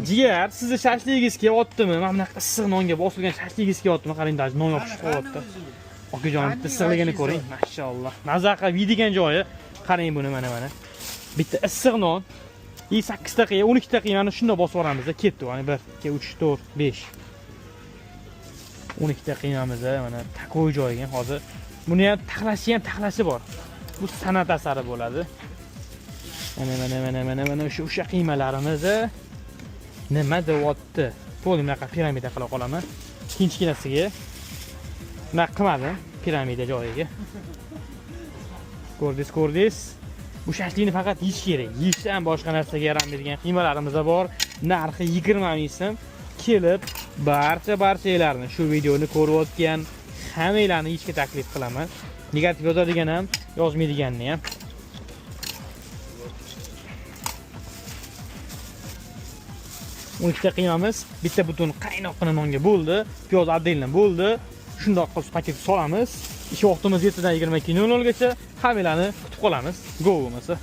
Jigar, sizni shashligingiz kelyaptimi? Mana bunaqa issiq nonga bosilgan shashligingiz kelyaptimi? Qarang, даже non yopishib qolyapti. Okajon, bitta issiqligini ko'ring, mashalloh. Maza qilib yeydigan joyi. Qarang buni mana. Bitta issiq non. 8 ta qiy, 12 ta qiy mana shunday bosib yuboramiz. Ketdi, mana 1, 2, 3, 4, 5. 12 ta qiymamiz mana takoy joyiga hozir. Buni ham taxlashi bor. Bu san'at asari bo'ladi. Mana o'sha qiymalarimiz nima deyapti? To'liq bunaqa piramida qila qolaman. Tinchkinasiga. Bunaqa qilmadim piramida joyiga. Ko'rdingiz? Bu shashlikni faqat yeyish kerak. Yeyishdan boshqa narsaga yaramaydigan qiymalarimiz bor. Narxi 20 ming so'm. Kelib, barchalarni shu videoni ko'rayotgan hammalarni yeyishga taklif qilaman. Negativ yozadigan ham, yozmaydiganni ham. Ikkita qiymamiz, bitta butun qaynoqqina nonga bo'ldi, piyoz отдельно bo'ldi. Shundoq qilib paket solamiz. Ish vaqtimiz 7 dan 22:00 gacha hammalarni kutib qolamiz. Go bo'lmasa.